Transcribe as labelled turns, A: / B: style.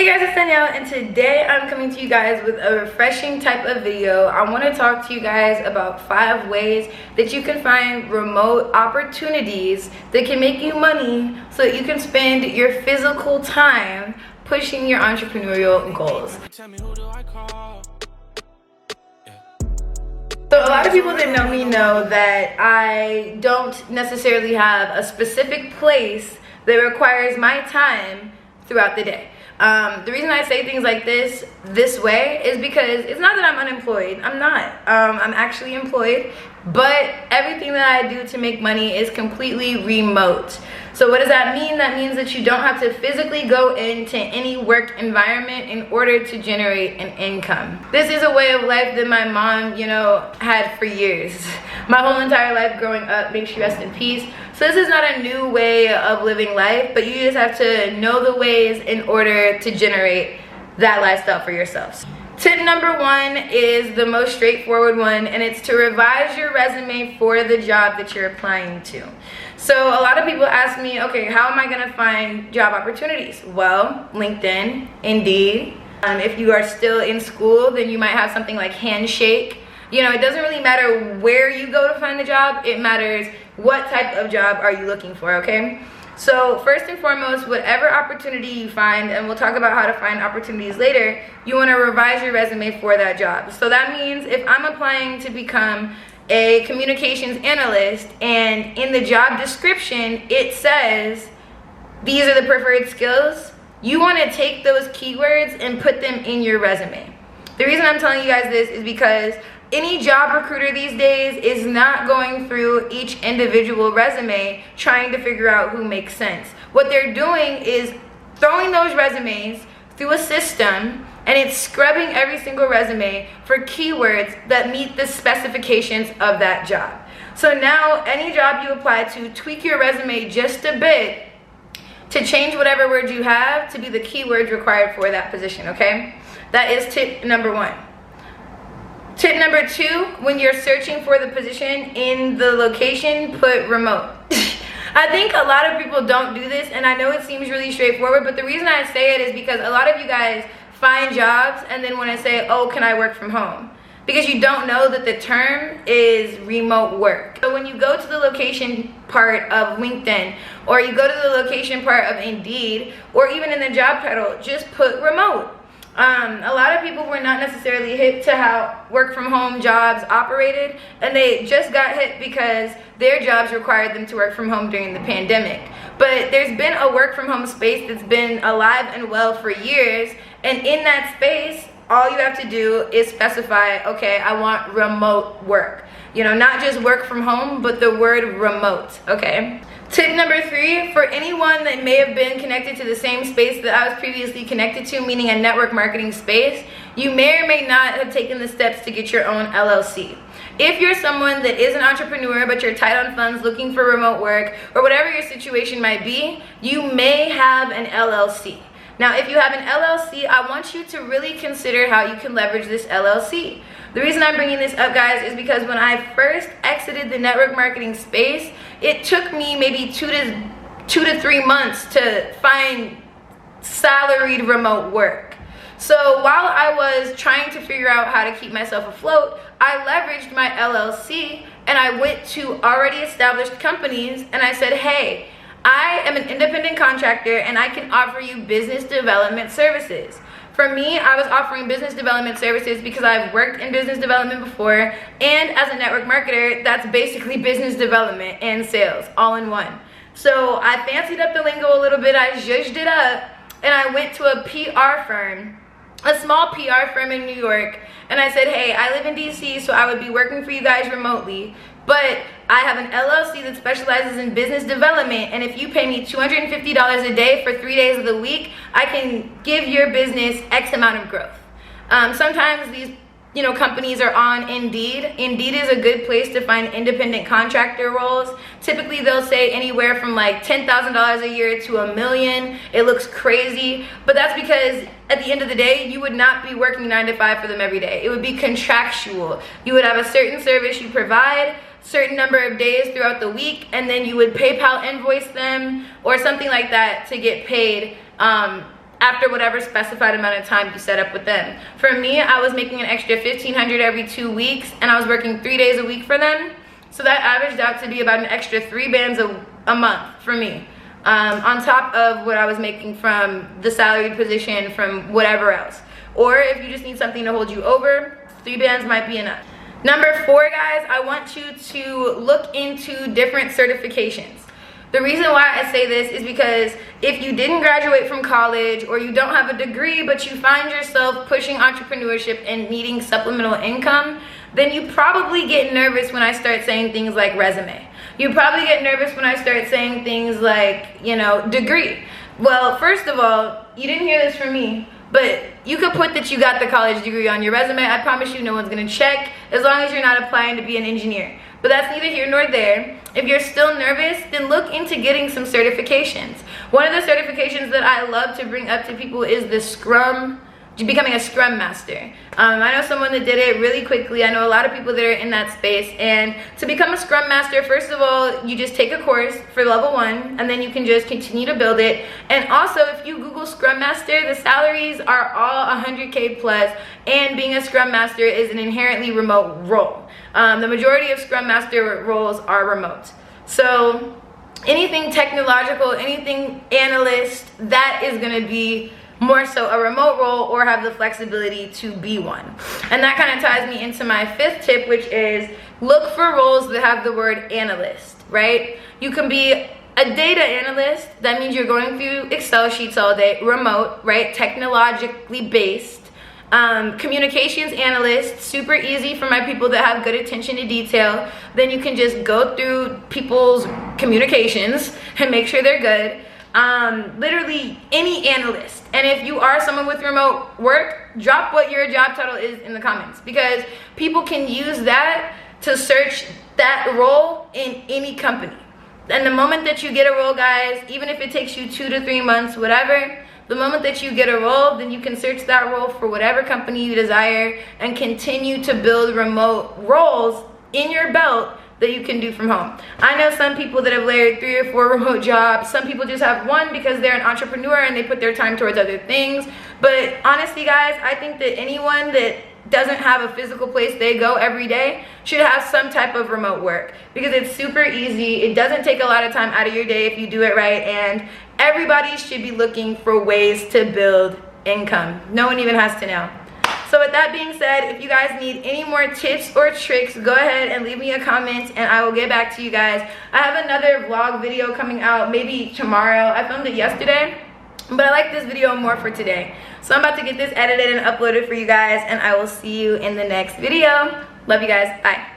A: Hey guys, it's Danielle, and today I'm coming to you guys with a refreshing type of video. I want to talk to you guys about 5 ways that you can find remote opportunities that can make you money so that you can spend your physical time pushing your entrepreneurial goals. So a lot of people that know me know that I don't necessarily have a specific place that requires my time throughout the day. The reason I say things like this way is because it's not that I'm unemployed. I'm not. I'm actually employed, but everything that I do to make money is completely remote. So what does that mean? That means that you don't have to physically go into any work environment in order to generate an income. This is a way of life that my mom, had for years. My whole entire life growing up, may she rest in peace. So this is not a new way of living life, but you just have to know the ways in order to generate that lifestyle for yourselves. Tip number 1 is the most straightforward one, and it's to revise your resume for the job that you're applying to. So a lot of people ask me, okay, how am I gonna find job opportunities? Well, LinkedIn, Indeed. If you are still in school, then you might have something like Handshake. It doesn't really matter where you go to find the job, it matters what type of job are you looking for, okay? So first and foremost, whatever opportunity you find, and we'll talk about how to find opportunities later, you want to revise your resume for that job. So that means if I'm applying to become a communications analyst and in the job description it says these are the preferred skills, you want to take those keywords and put them in your resume. The reason I'm telling you guys this is because any job recruiter these days is not going through each individual resume trying to figure out who makes sense. What they're doing is throwing those resumes through a system, and it's scrubbing every single resume for keywords that meet the specifications of that job. So now any job you apply to, tweak your resume just a bit to change whatever words you have to be the keywords required for that position, okay? That is tip number 1. Tip number 2, when you're searching for the position in the location, put remote. I think a lot of people don't do this, and I know it seems really straightforward, but the reason I say it is because a lot of you guys find jobs and then want to say, oh, can I work from home? Because you don't know that the term is remote work. So when you go to the location part of LinkedIn, or you go to the location part of Indeed, or even in the job title, just put remote. A lot of people were not necessarily hip to how work from home jobs operated, and they just got hit because their jobs required them to work from home during the pandemic. But there's been a work from home space that's been alive and well for years, and in that space, all you have to do is specify, okay, I want remote work. Not just work from home, but the word remote, okay? Tip number 3, for anyone that may have been connected to the same space that I was previously connected to, meaning a network marketing space, you may or may not have taken the steps to get your own LLC. If you're someone that is an entrepreneur but you're tight on funds looking for remote work, or whatever your situation might be, you may have an LLC. Now, if you have an LLC, I want you to really consider how you can leverage this LLC. The reason I'm bringing this up, guys, is because when I first exited the network marketing space, it took me maybe 2 to 3 months to find salaried remote work. So while I was trying to figure out how to keep myself afloat, I leveraged my LLC and I went to already established companies and I said, hey, I am an independent contractor and I can offer you business development services. For me, I was offering business development services because I've worked in business development before, and as a network marketer, that's basically business development and sales all in one. So I fancied up the lingo a little bit, I zhuzhed it up, and I went to a PR firm, a small PR firm in New York, and I said, hey, I live in DC, so I would be working for you guys remotely, but I have an LLC that specializes in business development, and if you pay me $250 a day for 3 days of the week, I can give your business X amount of growth. Sometimes these companies are on Indeed. Indeed is a good place to find independent contractor roles. Typically they'll say anywhere from like $10,000 a year to $1 million. It looks crazy, but that's because at the end of the day, you would not be working 9 to 5 for them every day. It would be contractual. You would have a certain service you provide, certain number of days throughout the week, and then you would PayPal invoice them or something like that to get paid after whatever specified amount of time you set up with them. For me, I was making an extra $1,500 every 2 weeks, and I was working 3 days a week for them. So that averaged out to be about an extra 3 bands a month for me, on top of what I was making from the salaried position from whatever else. Or if you just need something to hold you over, 3 bands might be enough. Number 4, guys, I want you to look into different certifications. The reason why I say this is because if you didn't graduate from college or you don't have a degree but you find yourself pushing entrepreneurship and needing supplemental income, then you probably get nervous when I start saying things like resume. You probably get nervous when I start saying things like, you know, degree. Well, first of all, you didn't hear this from me, but you could put that you got the college degree on your resume. I promise you no one's gonna check, as long as you're not applying to be an engineer. But that's neither here nor there. If you're still nervous, then look into getting some certifications. One of the certifications that I love to bring up to people is the Scrum, becoming a Scrum Master. I know someone that did it really quickly. I know a lot of people that are in that space. And to become a Scrum Master, first of all, you just take a course for level 1, and then you can just continue to build it. And also, if you Google Scrum Master, the salaries are all 100K plus, and being a Scrum Master is an inherently remote role. The majority of Scrum Master roles are remote. So anything technological, anything analyst, that is going to be more so a remote role or have the flexibility to be one. And that kind of ties me into my 5th tip, which is look for roles that have the word analyst, right? You can be a data analyst. That means you're going through Excel sheets all day, remote, right? Technologically based. Communications analyst, super easy for my people that have good attention to detail. Then you can just go through people's communications and make sure they're good. Literally any analyst. And if you are someone with remote work, drop what your job title is in the comments, because people can use that to search that role in any company. And the moment that you get a role, guys, even if it takes you 2 to 3 months, whatever, the moment that you get a role, then you can search that role for whatever company you desire and continue to build remote roles in your belt that you can do from home. I know some people that have layered 3 or 4 remote jobs. Some people just have one because they're an entrepreneur and they put their time towards other things. But honestly, guys, I think that anyone that doesn't have a physical place they go every day should have some type of remote work, because it's super easy. It doesn't take a lot of time out of your day if you do it right, and everybody should be looking for ways to build income. No one even has to know. So with that being said, if you guys need any more tips or tricks, go ahead and leave me a comment and I will get back to you guys. I have another vlog video coming out maybe tomorrow. I filmed it yesterday, but I like this video more for today. So I'm about to get this edited and uploaded for you guys, and I will see you in the next video. Love you guys. Bye.